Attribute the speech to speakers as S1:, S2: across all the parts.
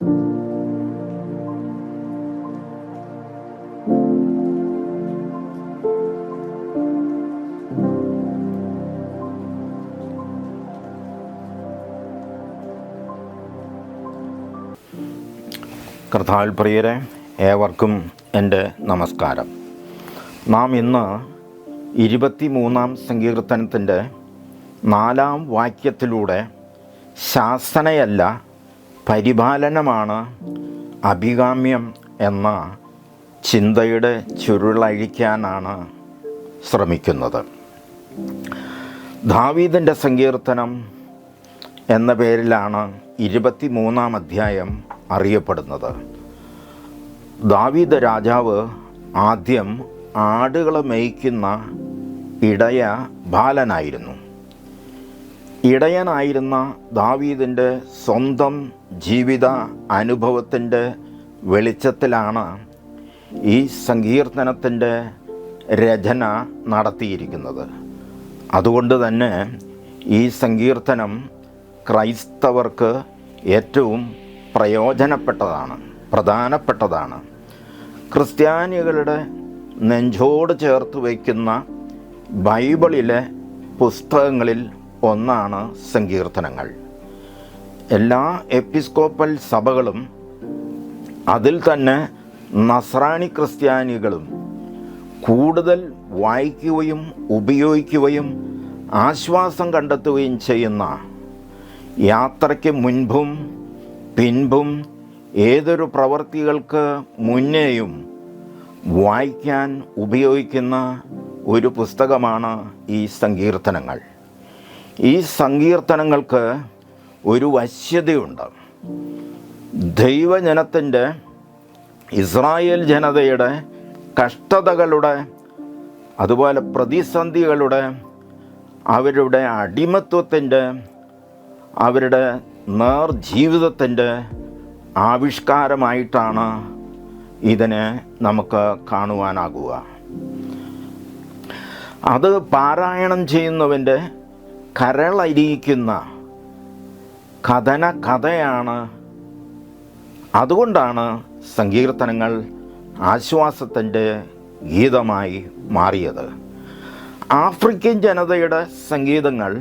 S1: കർത്താവിൽ പ്രിയരെ, ഏവർക്കും എൻ്റെ നമസ്കാരം. നാം ഇന്ന് 23-ാം സങ്കീർത്തനത്തിൻ്റെ 4-ാം വാക്യത്തിലൂടെ ശാസനയല്ല പരിപാലനമാണ് അഭികാമ്യം എന്ന ചിന്തയുടെ ചുരുളഴിക്കാനാണ് ശ്രമിക്കുന്നത്. ദാവീദിൻ്റെ സങ്കീർത്തനം എന്ന പേരിലാണ് 23-ാം അധ്യായം അറിയപ്പെടുന്നത്. ദാവീദ് രാജാവ് ആദ്യം ആടുകളെ മേയ്ക്കുന്ന ഇടയ ബാലനായിരുന്നു. ഇടയനായിരുന്ന ദാവീദിൻ്റെ സ്വന്തം ജീവിത അനുഭവത്തിൻ്റെ വെളിച്ചത്തിലാണ് ഈ സങ്കീർത്തനത്തിൻ്റെ രചന നടത്തിയിരിക്കുന്നത്. അതുകൊണ്ട് തന്നെ ഈ സങ്കീർത്തനം ക്രൈസ്തവർക്ക് ഏറ്റവും പ്രധാനപ്പെട്ടതാണ്. ക്രിസ്ത്യാനികളുടെ നെഞ്ചോട് ചേർത്ത് വയ്ക്കുന്ന ബൈബിളിലെ പുസ്തകങ്ങളിൽ ഒന്നാണ് സങ്കീർത്തനങ്ങൾ. എല്ലാ എപ്പിസ്കോപ്പൽ സഭകളും അതിൽ തന്നെ നസ്രാണി ക്രിസ്ത്യാനികളും കൂടുതൽ വായിക്കുകയും ഉപയോഗിക്കുകയും ആശ്വാസം കണ്ടെത്തുകയും ചെയ്യുന്ന, യാത്രയ്ക്ക് മുൻപും പിൻപും ഏതൊരു പ്രവൃത്തികൾക്ക് മുന്നേയും വായിക്കാൻ ഉപയോഗിക്കുന്ന ഒരു പുസ്തകമാണ് ഈ സങ്കീർത്തനങ്ങൾ. ഈ സങ്കീർത്തനങ്ങൾക്ക് ഒരു വശ്യതയുണ്ട്. ദൈവജനത്തിൻ്റെ, ഇസ്രായേൽ ജനതയുടെ കഷ്ടതകളുടെ, അതുപോലെ പ്രതിസന്ധികളുടെ, അവരുടെ അടിമത്വത്തിൻ്റെ, അവരുടെ ജീവിതത്തിൻ്റെ ആവിഷ്കാരമായിട്ടാണ് ഇതിനെ നമുക്ക് കാണുവാനാകുക. അത് പാരായണം ചെയ്യുന്നവൻ്റെ കരളരിയിക്കുന്ന കഥയാണ്. അതുകൊണ്ടാണ് സങ്കീർത്തനങ്ങൾ ആശ്വാസത്തിൻ്റെ ഗീതമായി മാറിയത്. ആഫ്രിക്കൻ ജനതയുടെ സംഗീതങ്ങൾ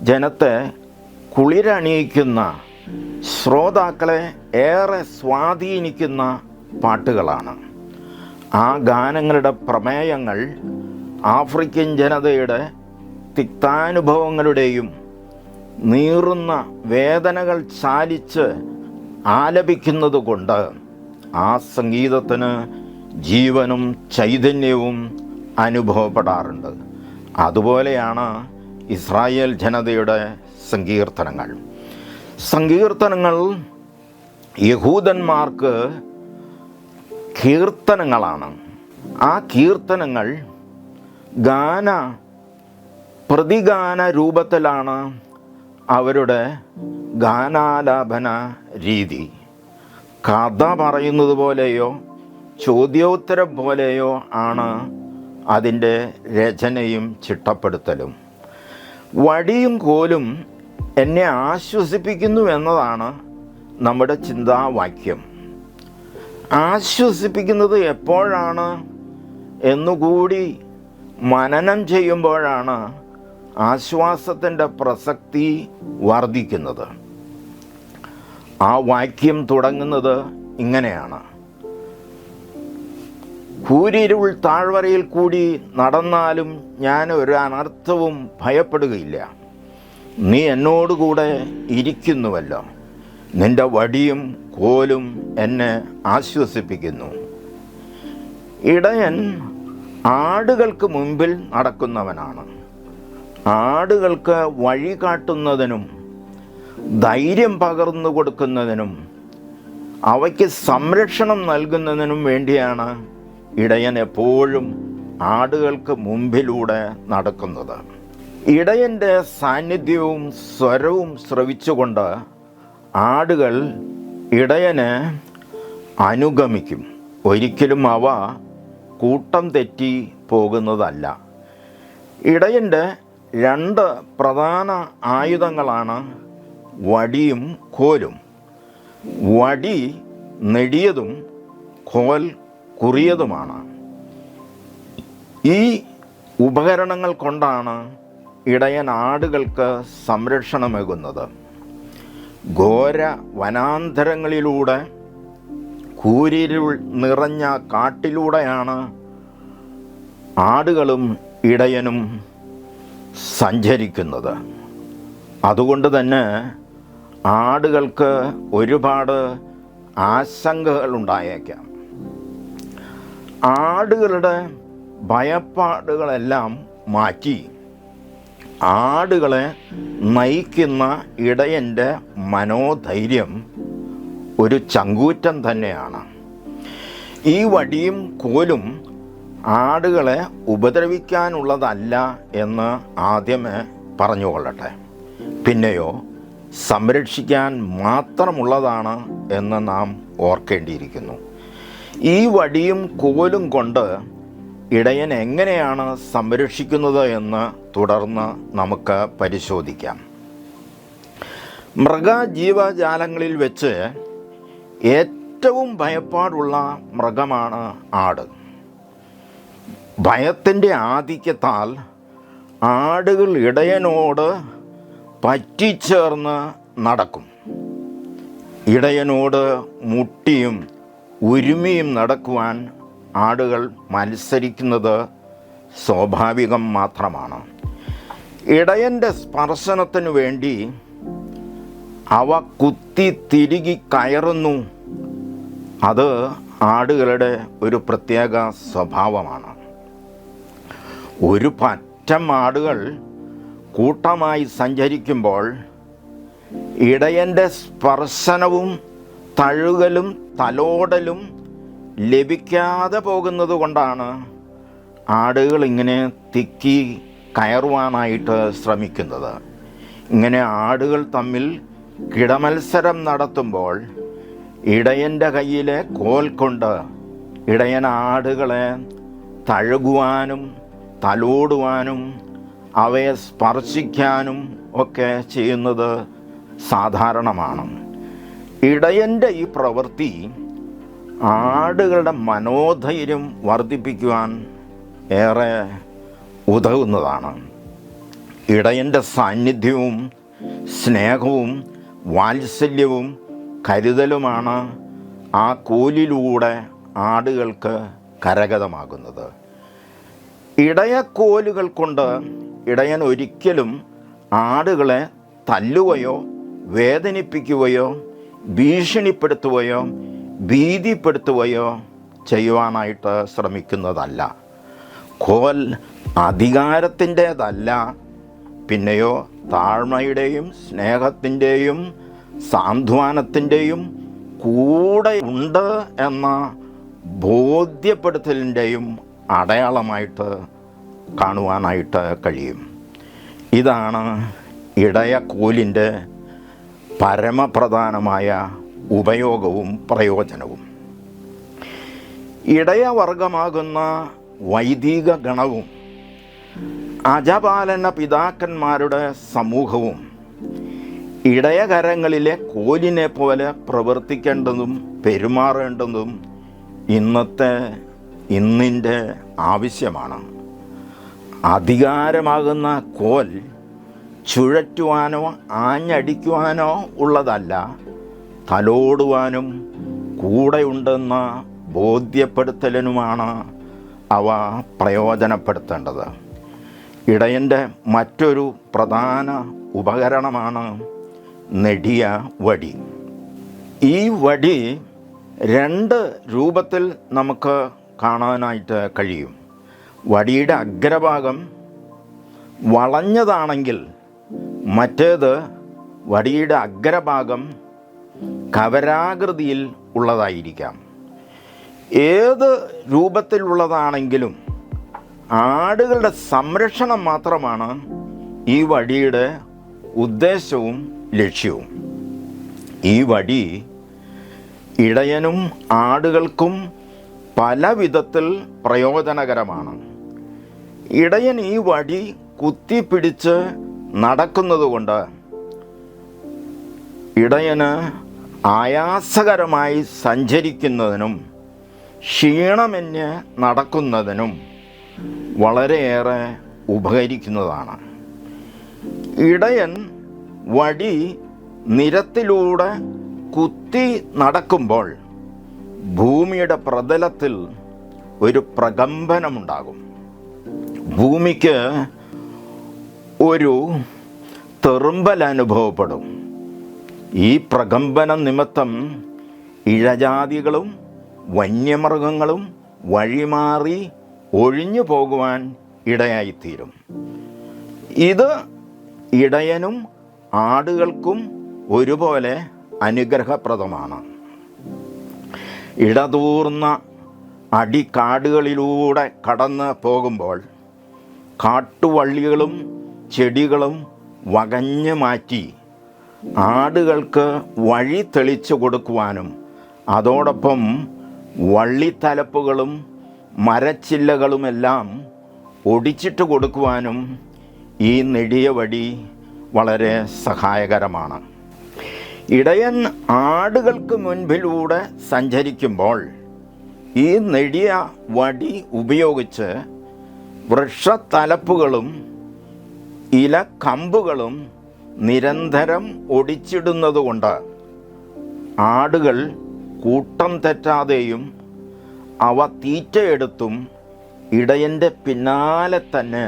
S1: ജനത്തെ കുളിരണിയിക്കുന്ന, ശ്രോതാക്കളെ ഏറെ സ്വാധീനിക്കുന്ന പാട്ടുകളാണ്. ആ ഗാനങ്ങളുടെ പ്രമേയങ്ങൾ ആഫ്രിക്കൻ ജനതയുടെ തിക്താനുഭവങ്ങളുടെയും നീറുന്ന വേദനകൾ ചാലിച്ച് ആലപിക്കുന്നത് കൊണ്ട് ആ സംഗീതത്തിന് ജീവനും ചൈതന്യവും അനുഭവപ്പെടാറുണ്ട്. അതുപോലെയാണ് ഇസ്രായേൽ ജനതയുടെ സങ്കീർത്തനങ്ങൾ യഹൂദന്മാർക്ക് കീർത്തനങ്ങളാണ്. ആ കീർത്തനങ്ങൾ പ്രതിഗാന രൂപത്തിലാണ് അവരുടെ ഗാനാലാപന രീതി. കഥ പറയുന്നത് പോലെയോ ചോദ്യോത്തരം പോലെയോ ആണ് അതിൻ്റെ രചനയും ചിട്ടപ്പെടുത്തലും. വടിയും കോലും എന്നെ ആശ്വസിപ്പിക്കുന്നു എന്നതാണ് നമ്മുടെ ചിന്താവാക്യം. ആശ്വസിപ്പിക്കുന്നത് എപ്പോഴാണ് എന്നുകൂടി മനനം ചെയ്യുമ്പോഴാണ് ആശ്വാസത്തിൻ്റെ പ്രസക്തി വർദ്ധിക്കുന്നത്. ആ വാക്യം തുടങ്ങുന്നത് ഇങ്ങനെയാണ്: കൂരിരുൾ താഴ്വരയിൽ കൂടി നടന്നാലും ഞാൻ ഒരു അനർത്ഥവും ഭയപ്പെടുകയില്ല. നീ എന്നോടുകൂടെ ഇരിക്കുന്നുവല്ലോ, നിന്റെ വടിയും കോലും എന്നെ ആശ്വസിപ്പിക്കുന്നു. ഇടയൻ ആടുകൾക്ക് മുൻപിൽ നടക്കുന്നവനാണ്. ആടുകൾക്ക് വഴി കാട്ടുന്നതിനും ധൈര്യം പകർന്നു കൊടുക്കുന്നതിനും അവയ്ക്ക് സംരക്ഷണം നൽകുന്നതിനും വേണ്ടിയാണ് ഇടയൻ എപ്പോഴും ആടുകൾക്ക് മുമ്പിലൂടെ നടക്കുന്നത്. ഇടയൻ്റെ സാന്നിധ്യവും സ്വരവും ശ്രവിച്ചുകൊണ്ട് ആടുകൾ ഇടയനെ അനുഗമിക്കും. ഒരിക്കലും അവ കൂട്ടം തെറ്റി പോകുന്നതല്ല. ഇടയൻ്റെ രണ്ട് പ്രധാന ആയുധങ്ങളാണ് വടിയും കോലും. വടി നെടിയതും കോൽ കുറിയതുമാണ്. ഈ ഉപകരണങ്ങൾ കൊണ്ടാണ് ഇടയൻ ആടുകൾക്ക് സംരക്ഷണമേകുന്നത്. ഘോര വനാന്തരങ്ങളിലൂടെ കൂരിരുൾ നിറഞ്ഞ കാട്ടിലൂടെയാണ് ആടുകളും ഇടയനും സഞ്ചരിക്കുന്നത്. അതുകൊണ്ട് തന്നെ ആടുകൾക്ക് ഒരുപാട് ആശങ്കകളുണ്ടായേക്കാം. ആടുകളുടെ ഭയപ്പാടുകളെല്ലാം മാറ്റി ആടുകളെ നയിക്കുന്ന ഇടയൻ്റെ മനോധൈര്യം ഒരു ചങ്കൂറ്റം തന്നെയാണ്. ഈ വടിയും കോലും ആടുകളെ ഉപദ്രവിക്കാനുള്ളതല്ല എന്ന് ആദ്യമേ പറഞ്ഞുകൊള്ളട്ടെ. പിന്നെയോ സംരക്ഷിക്കാൻ മാത്രമുള്ളതാണ് എന്ന് നാം ഓർക്കേണ്ടിയിരിക്കുന്നു. ഈ വടിയും കോലും കൊണ്ട് ഇടയൻ എങ്ങനെയാണ് സംരക്ഷിക്കുന്നത് എന്ന് തുടർന്ന് നമുക്ക് പരിശോധിക്കാം. മൃഗജീവജാലങ്ങളിൽ വെച്ച് ഏറ്റവും ഭയപ്പാടുള്ള മൃഗമാണ് ആട്. ഭയത്തിൻ്റെ ആധിക്യത്താൽ ആടുകൾ ഇടയനോട് പറ്റിച്ചേർന്ന് നടക്കും. ഇടയനോട് മുട്ടിയും ഉരുമിയും നടക്കുവാൻ ആടുകൾ മത്സരിക്കുന്നത് സ്വാഭാവികം മാത്രമാണ്. ഇടയൻ്റെ സ്പർശനത്തിനു വേണ്ടി അവ കുത്തി തിരികി കയറുന്നു. അത് ആടുകളുടെ ഒരു പ്രത്യേക സ്വഭാവമാണ്. ഒരു പറ്റം ആടുകൾ കൂട്ടമായി സഞ്ചരിക്കുമ്പോൾ ഇടയൻ്റെ സ്പർശനവും തഴുകലും തലോടലും ലഭിക്കാതെ പോകുന്നത് കൊണ്ടാണ് ആടുകൾ ഇങ്ങനെ തിക്കി കയറുവാനായിട്ട് ശ്രമിക്കുന്നത്. ഇങ്ങനെ ആടുകൾ തമ്മിൽ കിടമത്സരം നടത്തുമ്പോൾ ഇടയൻ്റെ കയ്യിലെ കോൽ കൊണ്ട് ഇടയൻ ആടുകളെ തഴുകുവാനും തലോടുവാനും അവയെ സ്പർശിക്കാനും ഒക്കെ ചെയ്യുന്നത് സാധാരണമാണ്. ഇടയൻ്റെ ഈ പ്രവൃത്തി ആടുകളുടെ മനോധൈര്യം വർദ്ധിപ്പിക്കുവാൻ ഏറെ ഉതകുന്നതാണ്. ഇടയൻ്റെ സാന്നിധ്യവും സ്നേഹവും വാത്സല്യവും കരുതലുമാണ് ആ കോലിലൂടെ ആടുകൾക്ക് കരഗതമാകുന്നത്. ഇടയക്കോലുകൾ കൊണ്ട് ഇടയൻ ഒരിക്കലും ആടുകളെ തല്ലുകയോ വേദനിപ്പിക്കുകയോ ഭീഷണിപ്പെടുത്തുകയോ ഭീതിപ്പെടുത്തുകയോ ചെയ്യുവാനായിട്ട് ശ്രമിക്കുന്നതല്ല. കോൽ അധികാരത്തിൻ്റേതല്ല, പിന്നെയോ താഴ്മയുടെയും സ്നേഹത്തിൻ്റെയും സാന്ത്വനത്തിൻ്റെയും കൂടെ ഉണ്ട് എന്ന ബോധ്യപ്പെടുത്തലിൻ്റെയും അടയാളമായിട്ട് കാണുവാനായിട്ട് കഴിയും. ഇതാണ് ഇടയക്കോലിൻ്റെ പരമപ്രധാനമായ ഉപയോഗവും പ്രയോജനവും. ഇടയവർഗമാകുന്ന വൈദിക ഗണവും അജപാലന പിതാക്കന്മാരുടെ സമൂഹവും ഇടയകരങ്ങളിലെ കോലിനെ പോലെ പ്രവർത്തിക്കേണ്ടതും പെരുമാറേണ്ടതും ഇന്നിൻ്റെ ആവശ്യമാണ്. അധികാരമാകുന്ന കോൽ ചുഴറ്റുവാനോ ആഞ്ഞടിക്കുവാനോ ഉള്ളതല്ല, തലോടുവാനും കൂടെയുണ്ടെന്ന ബോധ്യപ്പെടുത്തലിനുമാണ് അവ പ്രയോജനപ്പെടുത്തേണ്ടത്. ഇടയൻ്റെ മറ്റൊരു പ്രധാന ഉപകരണമാണ് നെടിയ വടി. ഈ വടി രണ്ട് രൂപത്തിൽ നമുക്ക് കാണാനായിട്ട് കഴിയും. വടിയുടെ അഗ്രഭാഗം വളഞ്ഞതാണെങ്കിൽ മറ്റേത് വടിയുടെ അഗ്രഭാഗം കവരാകൃതിയിൽ ഉള്ളതായിരിക്കാം. ഏത് രൂപത്തിലുള്ളതാണെങ്കിലും ആടുകളുടെ സംരക്ഷണം മാത്രമാണ് ഈ വടിയുടെ ഉദ്ദേശവും ലക്ഷ്യവും. ഈ വടി ഇടയനും ആടുകൾക്കും പല വിധത്തിൽ പ്രയോജനകരമാണ്. ഇടയൻ ഈ വടി കുത്തിപ്പിടിച്ച് നടക്കുന്നത് കൊണ്ട് ഇടയന് ആയാസകരമായി സഞ്ചരിക്കുന്നതിനും ക്ഷീണമന്യേ നടക്കുന്നതിനും വളരെയേറെ ഉപകരിക്കുന്നതാണ്. ഇടയൻ വടി നിരത്തിലൂടെ കുത്തി നടക്കുമ്പോൾ ഭൂമിയുടെ പ്രതലത്തിൽ ഒരു പ്രകമ്പനമുണ്ടാകും. ഭൂമിക്ക് ഒരു തെറുമ്പൽ അനുഭവപ്പെടും. ഈ പ്രകമ്പനം നിമിത്തം ഇഴജാതികളും വന്യമൃഗങ്ങളും വഴിമാറി ഒഴിഞ്ഞു പോകുവാൻ ഇടയായിത്തീരും. ഇത് ഇടയനും ആടുകൾക്കും ഒരുപോലെ അനുഗ്രഹപ്രദമാണ്. ഇടതൂർന്ന അടിക്കാടുകളിലൂടെ കടന്ന് പോകുമ്പോൾ കാട്ടുവള്ളികളും ചെടികളും വകഞ്ഞു മാറ്റി ആടുകൾക്ക് വഴി തെളിച്ചു കൊടുക്കുവാനും അതോടൊപ്പം വള്ളിത്തലപ്പുകളും മരച്ചില്ലകളുമെല്ലാം ഒടിച്ചിട്ട് കൊടുക്കുവാനും ഈ നെടിയ വടി വളരെ സഹായകരമാണ്. ഇടയൻ ആടുകൾക്ക് മുൻപിലൂടെ സഞ്ചരിക്കുമ്പോൾ ഈ നെടിയ വടി ഉപയോഗിച്ച് വൃക്ഷത്തലപ്പുകളും ഇലക്കമ്പുകളും നിരന്തരം ഒടിച്ചിടുന്നതുകൊണ്ട് ആടുകൾ കൂട്ടം തെറ്റാതെയും അവ തീറ്റയെടുത്തും ഇടയൻ്റെ പിന്നാലെ തന്നെ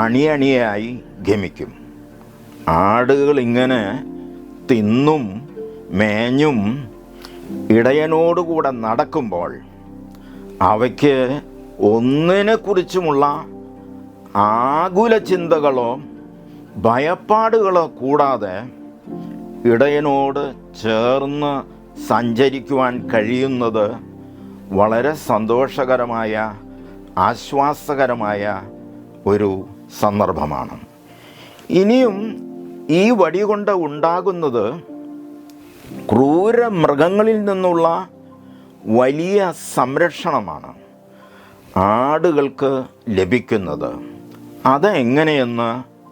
S1: അണിയണിയായി ഗമിക്കും. ആടുകൾ ഇങ്ങനെ തിന്നും മേഞ്ഞും ഇടയനോടുകൂടെ നടക്കുമ്പോൾ അവയ്ക്ക് ഒന്നിനെക്കുറിച്ചുമുള്ള ആകുല ചിന്തകളോ ഭയപ്പാടുകളോ കൂടാതെ ഇടയനോട് ചേർന്ന് സഞ്ചരിക്കുവാൻ കഴിയുന്നത് വളരെ സന്തോഷകരമായ ആശ്വാസകരമായ ഒരു സന്ദർഭമാണ്. ഇനിയും ഈ വടി കൊണ്ട് ഉണ്ടാകുന്നത് ക്രൂര മൃഗങ്ങളിൽ നിന്നുള്ള വലിയ സംരക്ഷണമാണ് ആടുകൾക്ക് ലഭിക്കുന്നത്. അതെങ്ങനെയെന്ന്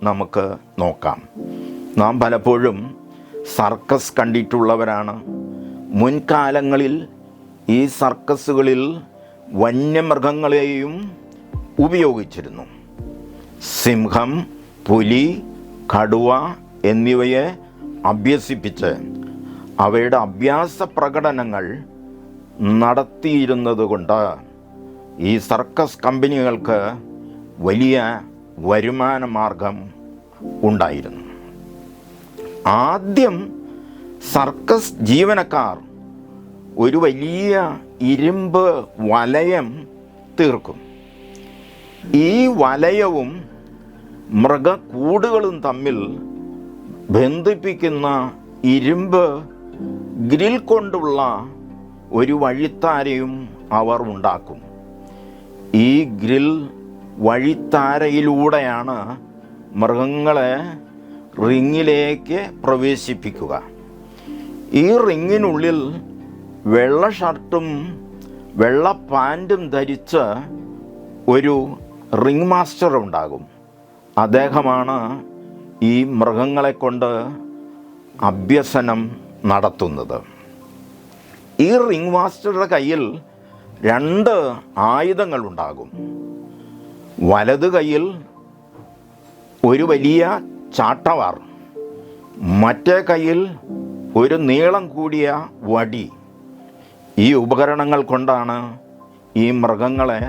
S1: നമുക്ക് നോക്കാം. നാം പലപ്പോഴും സർക്കസ് കണ്ടിട്ടുള്ളവരാണ്. മുൻകാലങ്ങളിൽ ഈ സർക്കസുകളിൽ വന്യമൃഗങ്ങളെയും ഉപയോഗിച്ചിരുന്നു. സിംഹം, പുലി, കടുവ എന്നിവയെ അഭ്യസിപ്പിച്ച് അവയുടെ അഭ്യാസ പ്രകടനങ്ങൾ നടത്തിയിരുന്നത് കൊണ്ട് ഈ സർക്കസ് കമ്പനികൾക്ക് വലിയ വരുമാന മാർഗം ഉണ്ടായിരുന്നു. ആദ്യം സർക്കസ് ജീവനക്കാർ ഒരു വലിയ ഇരുമ്പ് വലയം തീർക്കും. ഈ വലയവും മൃഗക്കൂടുകളും തമ്മിൽ ബന്ധിപ്പിക്കുന്ന ഇരുമ്പ് ഗ്രിൽ കൊണ്ടുള്ള ഒരു വഴിത്താരയും അവർ ഉണ്ടാക്കും. ഈ ഗ്രിൽ വഴിത്താരയിലൂടെയാണ് മൃഗങ്ങളെ റിങ്ങിലേക്ക് പ്രവേശിപ്പിക്കുക. ഈ റിങ്ങിനുള്ളിൽ വെള്ള ഷർട്ടും വെള്ള പാൻറ്റും ധരിച്ച് ഒരു റിംഗ് മാസ്റ്റർ ഉണ്ടാകും. അദ്ദേഹമാണ് ഈ മൃഗങ്ങളെ കൊണ്ട് അഭ്യസനം നടത്തുന്നത്. ഈ റിംഗ് മാസ്റ്ററുടെ കയ്യിൽ 2 ആയുധങ്ങളുണ്ടാകും. വലത് കയ്യിൽ ഒരു വലിയ ചാട്ടവാർ, മറ്റേ കയ്യിൽ ഒരു നീളം കൂടിയ വടി. ഈ ഉപകരണങ്ങൾ കൊണ്ടാണ് ഈ മൃഗങ്ങളെ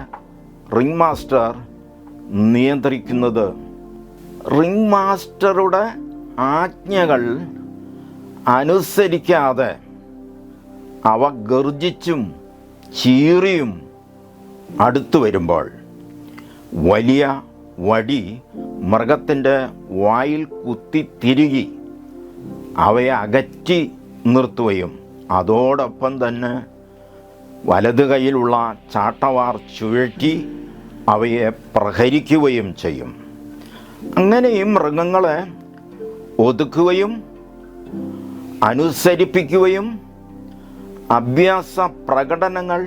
S1: റിംഗ് മാസ്റ്റർ നിയന്ത്രിക്കുന്നത്. റിംഗ് മാസ്റ്ററുടെ ആജ്ഞകൾ അനുസരിക്കാതെ അവ ഗർജിച്ചും ചീറിയും അടുത്തു വരുമ്പോൾ വലിയ വടി മൃഗത്തിൻ്റെ വായിൽ കുത്തി തിരുകി അവയെ അകറ്റി നിർത്തുകയും അതോടൊപ്പം തന്നെ വലത് കൈയിലുള്ള ചാട്ടവാർ ചുഴറ്റി അവയെ പ്രഹരിക്കുകയും ചെയ്യും. അങ്ങനെ ഈ മൃഗങ്ങളെ ഒതുക്കുകയും അനുസരിപ്പിക്കുകയും അഭ്യാസ പ്രകടനങ്ങൾ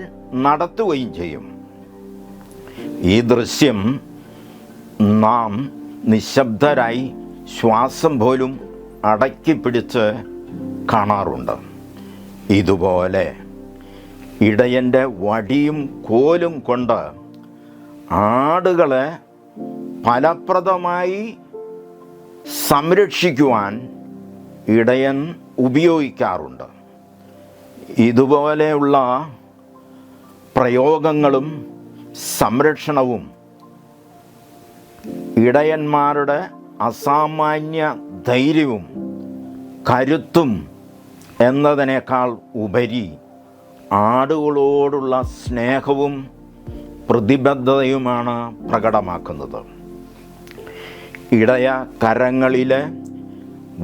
S1: നടത്തുകയും ചെയ്യും. ഈ ദൃശ്യം നാം നിശബ്ദരായി ശ്വാസം പോലും അടക്കി പിടിച്ച് കാണാറുണ്ട്. ഇതുപോലെ ഇടയൻ്റെ വടിയും കോലും കൊണ്ട് ആടുകളെ ഫലപ്രദമായി സംരക്ഷിക്കുവാൻ ഇടയൻ ഉപയോഗിക്കാറുണ്ട്. ഇതുപോലെയുള്ള പ്രയോഗങ്ങളും സംരക്ഷണവും ഇടയന്മാരുടെ അസാമാന്യ ധൈര്യവും കരുത്തും എന്നതിനേക്കാൾ ഉപരി ആടുകളോടുള്ള സ്നേഹവും പ്രതിബദ്ധതയുമാണ് പ്രകടമാക്കുന്നത്. ഇടയ കരങ്ങളിലെ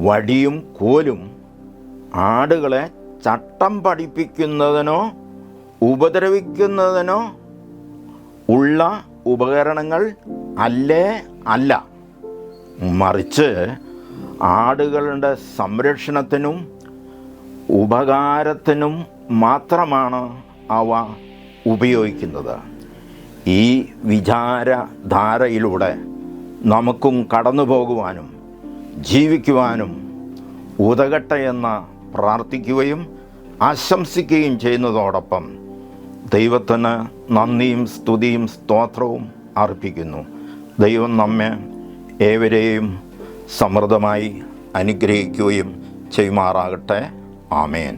S1: വടിയും കോലും ആടുകളെ ചട്ടം പഠിപ്പിക്കുന്നതിനോ ഉപദ്രവിക്കുന്നതിനോ ഉള്ള ഉപകരണങ്ങൾ അല്ല, മറിച്ച് ആടുകളുടെ സംരക്ഷണത്തിനും ഉപകാരത്തിനും മാത്രമാണ് അവ ഉപയോഗിക്കുന്നത്. ഈ വിചാരധാരയിലൂടെ നമുക്കും കടന്നു പോകുവാനും ജീവിക്കുവാനും ഉതകട്ടെ എന്ന് പ്രാർത്ഥിക്കുകയും ആശംസിക്കുകയും ചെയ്യുന്നതോടൊപ്പം ദൈവത്തിന് നന്ദിയും സ്തുതിയും സ്തോത്രവും അർപ്പിക്കുന്നു. ദൈവം നമ്മെ ഏവരെയും സമൃദ്ധമായി അനുഗ്രഹിക്കുകയും ചെയ്യുമാറാകട്ടെ. ആമേൻ.